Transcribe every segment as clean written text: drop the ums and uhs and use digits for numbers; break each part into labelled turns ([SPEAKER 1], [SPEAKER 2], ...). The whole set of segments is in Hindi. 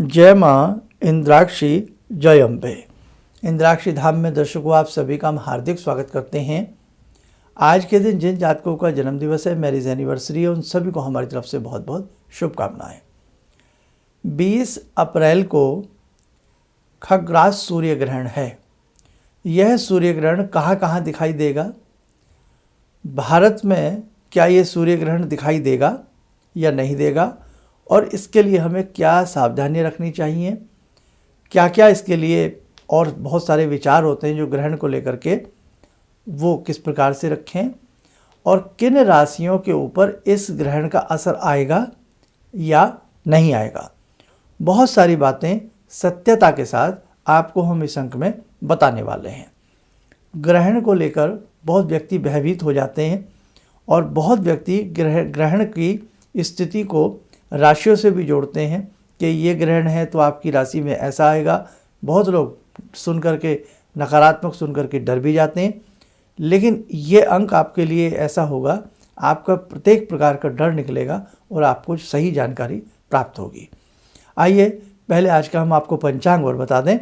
[SPEAKER 1] जय माँ इंद्राक्षी जय अम्बे। इंद्राक्षी धाम में दर्शकों आप सभी का हम हार्दिक स्वागत करते हैं। आज के दिन जिन जातकों का जन्मदिवस है, मैरिज एनिवर्सरी है, उन सभी को हमारी तरफ से बहुत बहुत शुभकामनाएं। 20 अप्रैल को खग्रास सूर्य ग्रहण है। यह सूर्य ग्रहण कहाँ कहाँ दिखाई देगा, भारत में क्या ये सूर्य ग्रहण दिखाई देगा या नहीं देगा, और इसके लिए हमें क्या सावधानी रखनी चाहिए, क्या क्या इसके लिए और बहुत सारे विचार होते हैं जो ग्रहण को लेकर के, वो किस प्रकार से रखें और किन राशियों के ऊपर इस ग्रहण का असर आएगा या नहीं आएगा। बहुत सारी बातें सत्यता के साथ आपको हम इस अंक में बताने वाले हैं। ग्रहण को लेकर बहुत व्यक्ति भयभीत हो जाते हैं और बहुत व्यक्ति ग्रहण की स्थिति को राशियों से भी जोड़ते हैं कि ये ग्रहण है तो आपकी राशि में ऐसा आएगा। बहुत लोग सुन करके नकारात्मक सुन करके डर भी जाते हैं, लेकिन ये अंक आपके लिए ऐसा होगा, आपका प्रत्येक प्रकार का डर निकलेगा और आपको सही जानकारी प्राप्त होगी। आइए पहले आज का हम आपको पंचांग और बता दें।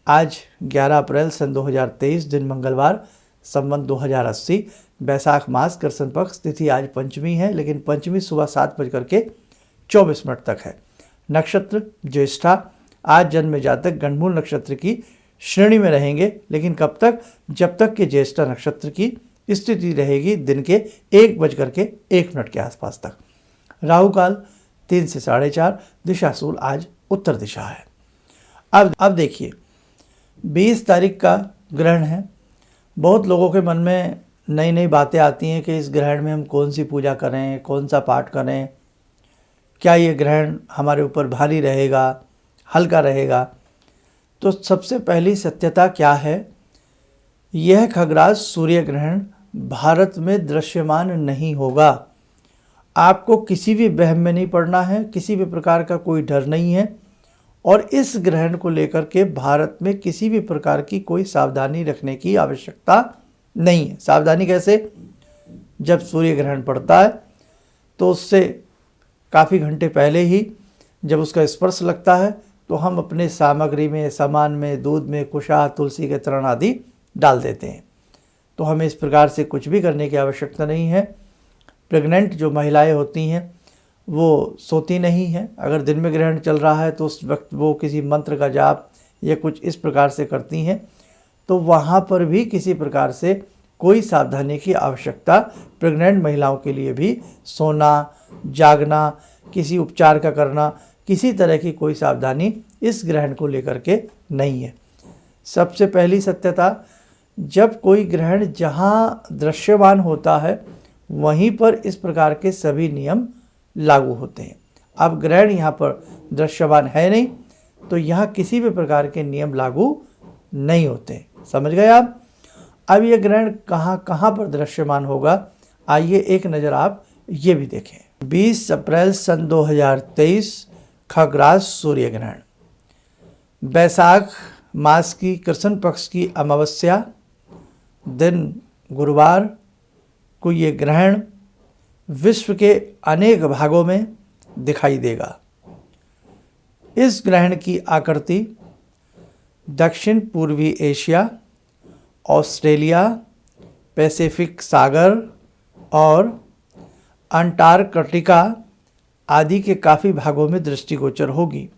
[SPEAKER 1] आज 11 अप्रैल सन 2023 दिन मंगलवार, संवत 2080, बैसाख मास, कृष्ण पक्ष, तिथि आज पंचमी है, लेकिन पंचमी सुबह 7:24 तक है। नक्षत्र ज्येष्ठा। आज जन्म जातक गंडमूल नक्षत्र की श्रेणी में रहेंगे, लेकिन कब तक? जब तक कि ज्येष्ठा नक्षत्र की स्थिति रहेगी दिन के 1:01 के आसपास तक। राहु काल 3 से 4:30, दिशाशूल आज उत्तर दिशा है। अब देखिए 20 तारीख का ग्रहण है। बहुत लोगों के मन में नई नई बातें आती हैं कि इस ग्रहण में हम कौन सी पूजा करें, कौन सा पाठ करें, क्या ये ग्रहण हमारे ऊपर भारी रहेगा, हल्का रहेगा। तो सबसे पहली सत्यता क्या है, यह खग्रास सूर्य ग्रहण भारत में दृश्यमान नहीं होगा। आपको किसी भी वहम में नहीं पड़ना है, किसी भी प्रकार का कोई डर नहीं है, और इस ग्रहण को लेकर के भारत में किसी भी प्रकार की कोई सावधानी रखने की आवश्यकता नहीं है। सावधानी कैसे? जब सूर्य ग्रहण पड़ता है तो उससे काफ़ी घंटे पहले ही जब उसका स्पर्श लगता है तो हम अपने सामग्री में, सामान में, दूध में कुशा, तुलसी के तृण आदि डाल देते हैं। तो हमें इस प्रकार से कुछ भी करने की आवश्यकता नहीं है। प्रेग्नेंट जो महिलाएं होती हैं वो सोती नहीं हैं। अगर दिन में ग्रहण चल रहा है तो उस वक्त वो किसी मंत्र का जाप या कुछ इस प्रकार से करती हैं, तो वहाँ पर भी किसी प्रकार से कोई सावधानी की आवश्यकता प्रेग्नेंट महिलाओं के लिए भी सोना, जागना, किसी उपचार का करना, किसी तरह की कोई सावधानी इस ग्रहण को लेकर के नहीं है। सबसे पहली सत्यता, जब कोई ग्रहण जहाँ दृश्यमान होता है वहीं पर इस प्रकार के सभी नियम लागू होते हैं। अब ग्रहण यहाँ पर दृश्यमान है नहीं तो यहाँ किसी भी प्रकार के नियम लागू नहीं होते। समझ गए आप? अब ये ग्रहण कहाँ कहाँ पर दृश्यमान होगा, आइए एक नज़र आप ये भी देखें। 20 अप्रैल सन 2023 खग्रास सूर्य ग्रहण, बैसाख मास की कृष्ण पक्ष की अमावस्या दिन गुरुवार को ये ग्रहण विश्व के अनेक भागों में दिखाई देगा। इस ग्रहण की आकृति दक्षिण पूर्वी एशिया, ऑस्ट्रेलिया, पैसिफिक सागर और अंटार्कटिका आदि के काफ़ी भागों में दृष्टिगोचर होगी।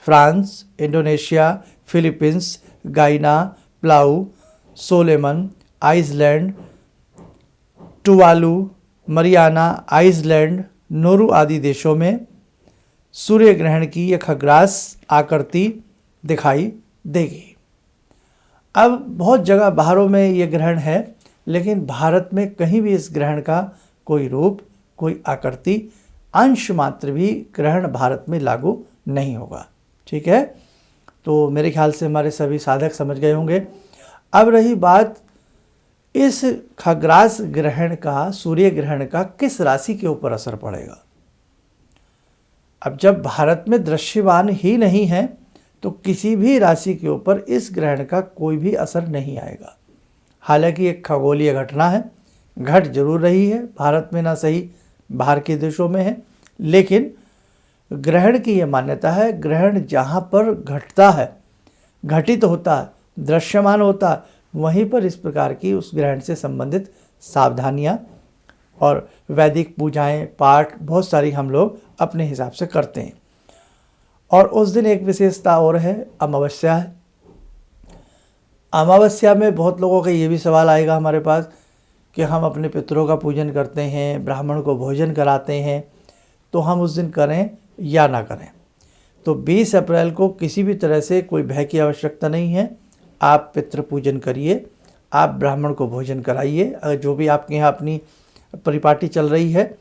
[SPEAKER 1] France, Indonesia, Philippines, Guyana, Palau, Solomon, island, Tuvalu, Mariana island, Nauru आदि देशों में सूर्य ग्रहण की यह खग्रास आकृति दिखाई देगी। अब बहुत जगह बाहरों में ये ग्रहण है, लेकिन भारत में कहीं भी इस ग्रहण का कोई रूप, कोई आकृति, अंश मात्र भी ग्रहण भारत में लागू नहीं होगा। ठीक है, तो मेरे ख्याल से हमारे सभी साधक समझ गए होंगे। अब रही बात इस खग्रास ग्रहण का, सूर्य ग्रहण का किस राशि के ऊपर असर पड़ेगा। अब जब भारत में दृश्यमान ही नहीं है तो किसी भी राशि के ऊपर इस ग्रहण का कोई भी असर नहीं आएगा। हालांकि एक खगोलीय घटना है, घट जरूर रही है, भारत में ना सही बाहर के देशों में है, लेकिन ग्रहण की ये मान्यता है, ग्रहण जहाँ पर घटता है, घटित होता है, दृश्यमान होता है, वहीं पर इस प्रकार की उस ग्रहण से संबंधित सावधानियाँ और वैदिक पूजाएं, पाठ बहुत सारी हम लोग अपने हिसाब से करते हैं। और उस दिन एक विशेषता और है, अमावस्या है। अमावस्या में बहुत लोगों का ये भी सवाल आएगा हमारे पास कि हम अपने पितरों का पूजन करते हैं, ब्राह्मण को भोजन कराते हैं, तो हम उस दिन करें या ना करें। तो 20 अप्रैल को किसी भी तरह से कोई भय की आवश्यकता नहीं है। आप पितृ पूजन करिए, आप ब्राह्मण को भोजन कराइए। अगर जो भी आपके यहाँ अपनी परिपाटी चल रही है,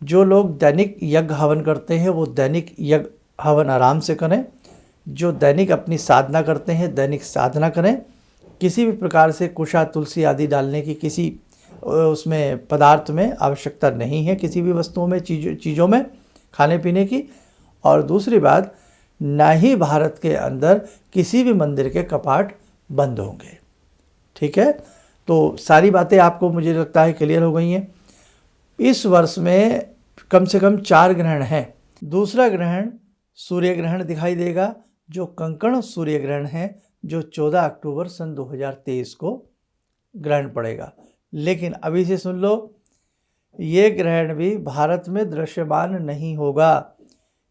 [SPEAKER 1] जो लोग दैनिक यज्ञ हवन करते हैं वो दैनिक यज्ञ हवन आराम से करें। जो दैनिक अपनी साधना करते हैं, दैनिक साधना करें। किसी भी प्रकार से कुशा, तुलसी आदि डालने की किसी उसमें पदार्थ में आवश्यकता नहीं है, किसी भी वस्तुओं में, चीज़ों में, खाने पीने की। और दूसरी बात, ना ही भारत के अंदर किसी भी मंदिर के कपाट बंद होंगे। ठीक है, तो सारी बातें आपको मुझे लगता है क्लियर हो गई हैं। इस वर्ष में कम से कम 4 ग्रहण हैं। दूसरा ग्रहण सूर्य ग्रहण दिखाई देगा, जो कंकण सूर्य ग्रहण है, जो 14 अक्टूबर सन 2023 को ग्रहण पड़ेगा। लेकिन अभी से सुन लो, ये ग्रहण भी भारत में दृश्यमान नहीं होगा,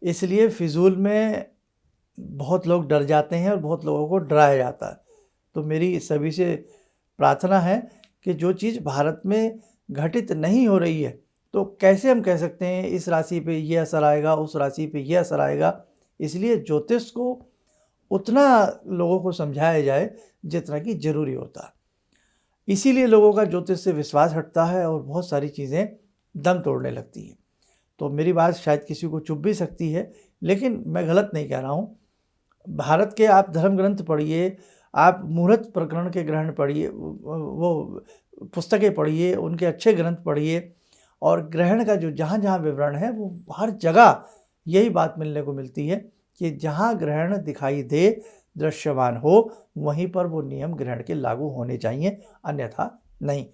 [SPEAKER 1] इसलिए फिजूल में बहुत लोग डर जाते हैं और बहुत लोगों को डराया जाता है। तो मेरी सभी से प्रार्थना है कि जो चीज़ भारत में घटित नहीं हो रही है, तो कैसे हम कह सकते हैं इस राशि पे ये असर आएगा, उस राशि पे ये असर आएगा। इसलिए ज्योतिष को उतना लोगों को समझाया जाए जितना कि ज़रूरी होता है। इसीलिए लोगों का ज्योतिष से विश्वास हटता है और बहुत सारी चीज़ें दम तोड़ने लगती हैं। तो मेरी बात शायद किसी को चुभ भी सकती है, लेकिन मैं गलत नहीं कह रहा हूँ। भारत के आप धर्म ग्रंथ पढ़िए, आप मुहूर्त प्रकरण के ग्रहण पढ़िए, वो पुस्तकें पढ़िए, उनके अच्छे ग्रंथ पढ़िए, और ग्रहण का जो जहाँ जहाँ विवरण है वो हर जगह यही बात मिलने को मिलती है कि जहाँ ग्रहण दिखाई दे, दृश्यमान हो, वहीं पर वो नियम ग्रहण के लागू होने चाहिए, अन्यथा नहीं।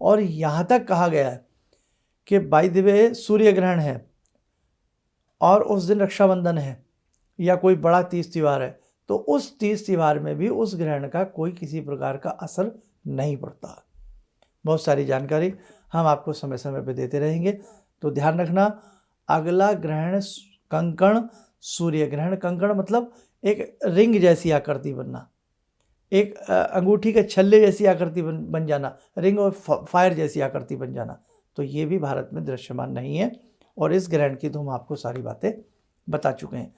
[SPEAKER 1] और यहाँ तक कहा गया है कि बाय द वे सूर्य ग्रहण है और उस दिन रक्षाबंधन है या कोई बड़ा तीज त्यौहार है, तो उस तीज त्यौहार में भी उस ग्रहण का कोई किसी प्रकार का असर नहीं पड़ता। बहुत सारी जानकारी हम आपको समय समय पर देते रहेंगे। तो ध्यान रखना, अगला ग्रहण कंकण सूर्य ग्रहण। कंकण मतलब एक रिंग जैसी आकृति बनना, एक अंगूठी के छल्ले जैसी आकृति बन जाना, रिंग और फायर जैसी आकृति बन जाना। तो ये भी भारत में दृश्यमान नहीं है, और इस ग्रहण की तो हम आपको सारी बातें बता चुके हैं।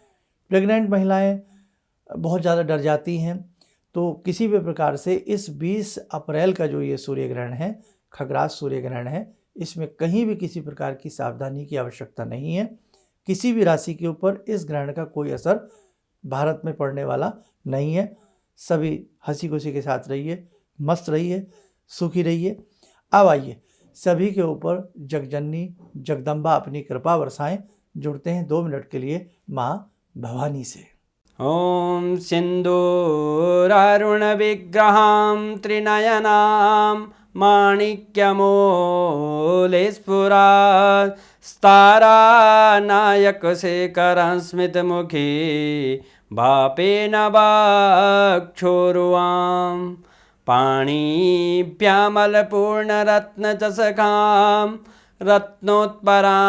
[SPEAKER 1] प्रेग्नेंट महिलाएं बहुत ज़्यादा डर जाती हैं, तो किसी भी प्रकार से इस 20 अप्रैल का जो ये सूर्य ग्रहण है, खग्रास सूर्य ग्रहण है, इसमें कहीं भी किसी प्रकार की सावधानी की आवश्यकता नहीं है। किसी भी राशि के ऊपर इस ग्रहण का कोई असर भारत में पड़ने वाला नहीं है। सभी हंसी खुशी के साथ रहिए, मस्त रहिए, सुखी रहिए। अब आइए सभी के ऊपर जगजननी जगदम्बा अपनी कृपा बरसाएं। जुड़ते हैं 2 मिनट के लिए माँ भवानी से।
[SPEAKER 2] ॐ सिन्दूरारुणविग्रहां त्रिनयनां माणिक्यमूलस्फुरात् स्तारानायकशेखरं स्मितमुखी वापेन वक्षोरुवां पाणिभ्यामलपूर्णरत्नचषकां रत्नोत्परां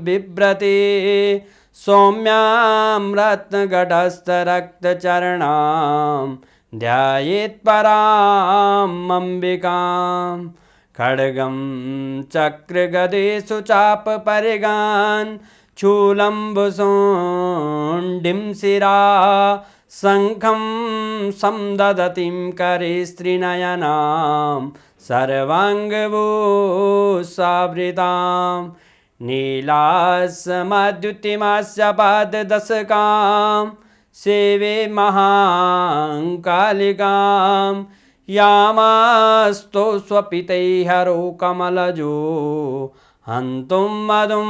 [SPEAKER 2] बिभ्रति सौम्यां रत्नघटस्थरक्तचरणां ध्यायेत् पराम् अम्बिकां खड्गं चक्रगदेषु चापपरिगान् शूलम्बुशोण्डिं शिरा शङ्खं समदधतीं करे स्त्रीनयनां सर्वाङ्गभूषावृतां नीलास्मद्युतिमास्य पाददशकां सेवे महाकालिकां यामास्तो स्वपितैहरो कमलजो हन्तुं मधुं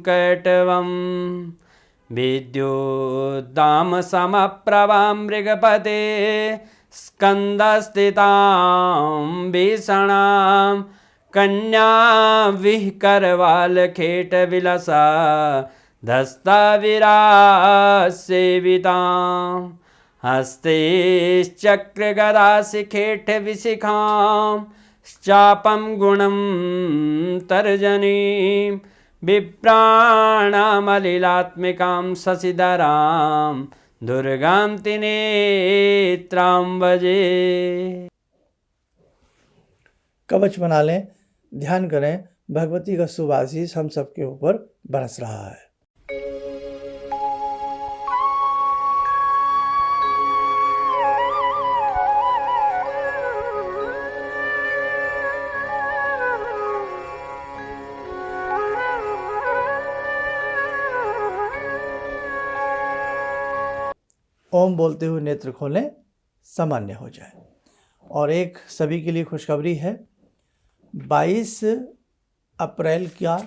[SPEAKER 2] कैटवं विद्युद्दामसमप्रभां मृगपते स्कन्दस्थितां भीषणां कन्या विह करवाल खेट विलसा धस्ता विराज सेवितां हस्ते चक्र गदा शिखेठ विशिखां चापम गुणम तर्जनीं विप्राणामलिलात्मिकां शशिधरां दुर्गां त्रिनेत्रां भजे।
[SPEAKER 1] कवच बना लें, ध्यान करें, भगवती का शुभ आशीष हम सबके ऊपर बरस रहा है। ओम बोलते हुए नेत्र खोलें, सामान्य हो जाए। और एक सभी के लिए खुशखबरी है, 22 अप्रैल का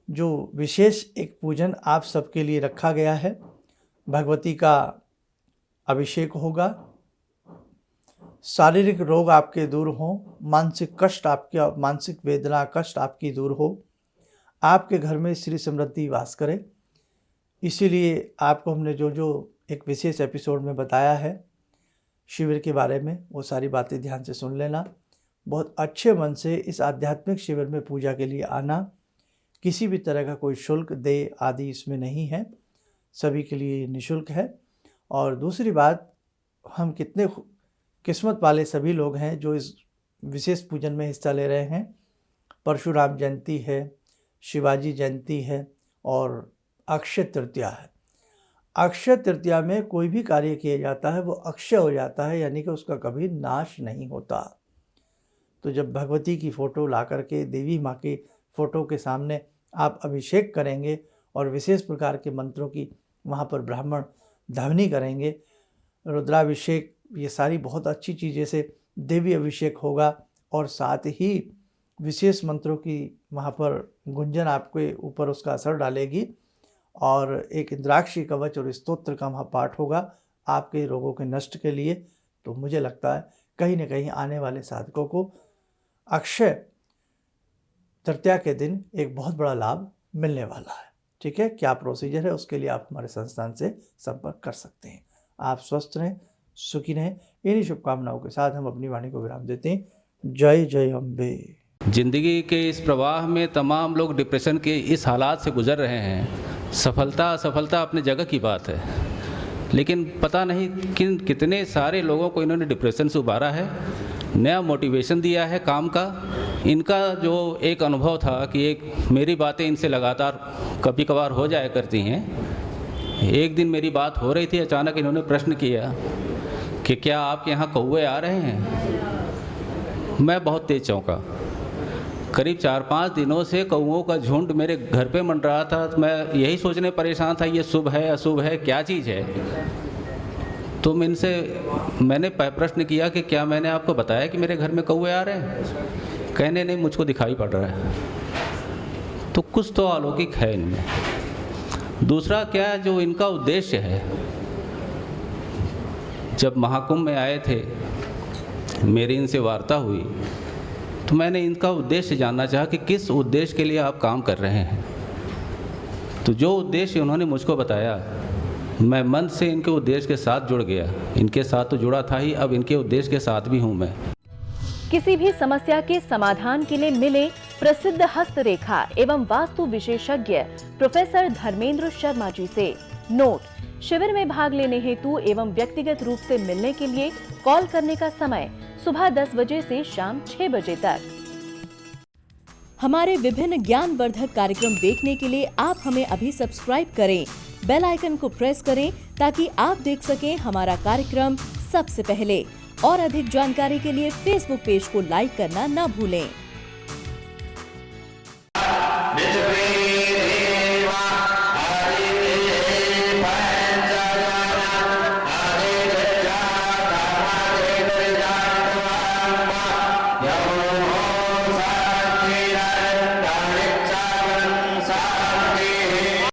[SPEAKER 1] जो विशेष एक पूजन आप सबके लिए रखा गया है, भगवती का अभिषेक होगा। शारीरिक रोग आपके दूर हों, मानसिक कष्ट आपके, मानसिक वेदना कष्ट आपकी दूर हो, आपके घर में श्री समृद्धि वास करे। इसीलिए आपको हमने जो एक विशेष एपिसोड में बताया है शिविर के बारे में, वो सारी बातें ध्यान से सुन लेना। बहुत अच्छे मन से इस आध्यात्मिक शिविर में पूजा के लिए आना। किसी भी तरह का कोई शुल्क दे आदि इसमें नहीं है, सभी के लिए निःशुल्क है। और दूसरी बात, हम कितने किस्मत वाले सभी लोग हैं जो इस विशेष पूजन में हिस्सा ले रहे हैं। परशुराम जयंती है, शिवाजी जयंती है और अक्षय तृतीया है। अक्षय तृतीया में कोई भी कार्य किया जाता है वो अक्षय हो जाता है, यानी कि उसका कभी नाश नहीं होता। तो जब भगवती की फ़ोटो ला करके देवी माँ की फ़ोटो के सामने आप अभिषेक करेंगे और विशेष प्रकार के मंत्रों की वहाँ पर ब्राह्मण ध्वनि करेंगे, रुद्राभिषेक, ये सारी बहुत अच्छी चीज़ें से देवी अभिषेक होगा। और साथ ही विशेष मंत्रों की वहाँ पर गुंजन आपके ऊपर उसका असर डालेगी और एक इंद्राक्षी कवच और स्तोत्र का वहाँ पाठ होगा आपके रोगों के नष्ट के लिए। तो मुझे लगता है कहीं न कहीं आने वाले साधकों को अक्षय तृतीया के दिन एक बहुत बड़ा लाभ मिलने वाला है। ठीक है, क्या प्रोसीजर है उसके लिए आप हमारे संस्थान से संपर्क कर सकते हैं। आप स्वस्थ रहें, सुखी रहें, इन्हीं शुभकामनाओं के साथ हम अपनी वाणी को विराम देते हैं। जय जय अम्बे।
[SPEAKER 3] जिंदगी के इस प्रवाह में तमाम लोग डिप्रेशन के इस हालात से गुजर रहे हैं। सफलता असफलता अपनी जगह की बात है, लेकिन पता नहीं कितने सारे लोगों को इन्होंने डिप्रेशन से उबारा है, नया मोटिवेशन दिया है काम का। इनका जो एक अनुभव था कि एक मेरी बातें इनसे लगातार कभी कभार हो जाया करती हैं। एक दिन मेरी बात हो रही थी, अचानक इन्होंने प्रश्न किया कि क्या आपके यहाँ कौवे आ रहे हैं। मैं बहुत तेज चौंका। करीब 4-5 दिनों से कौओं का झुंड मेरे घर पे मंडरा रहा था। तो मैं यही सोचने परेशान था, ये शुभ है अशुभ है, क्या चीज़ है। तो मैंने प्रश्न किया कि क्या मैंने आपको बताया कि मेरे घर में कौवे आ रहे हैं। कहने नहीं, मुझको दिखाई पड़ रहा है। तो कुछ तो अलौकिक है इनमें। दूसरा क्या, जो इनका उद्देश्य है, जब महाकुंभ में आए थे, मेरी इनसे वार्ता हुई तो मैंने इनका उद्देश्य जानना चाहा कि किस उद्देश्य के लिए आप काम कर रहे हैं। तो जो उद्देश्य उन्होंने मुझको बताया, मैं मन से इनके उद्देश्य के साथ जुड़ गया। इनके साथ तो जुड़ा था ही, अब इनके उद्देश्य के साथ भी हूँ मैं।
[SPEAKER 4] किसी भी समस्या के समाधान के लिए मिले प्रसिद्ध हस्तरेखा एवं वास्तु विशेषज्ञ प्रोफेसर धर्मेंद्र शर्मा जी से। नोट: शिविर में भाग लेने हेतु एवं व्यक्तिगत रूप से मिलने के लिए कॉल करने का समय सुबह 10 बजे से शाम 6 बजे तक। हमारे विभिन्न ज्ञानवर्धक कार्यक्रम देखने के लिए आप हमें अभी सब्सक्राइब करें, बेल आइकन को प्रेस करें ताकि आप देख सकें हमारा कार्यक्रम सबसे पहले। और अधिक जानकारी के लिए फेसबुक पेज को लाइक करना न भूलें।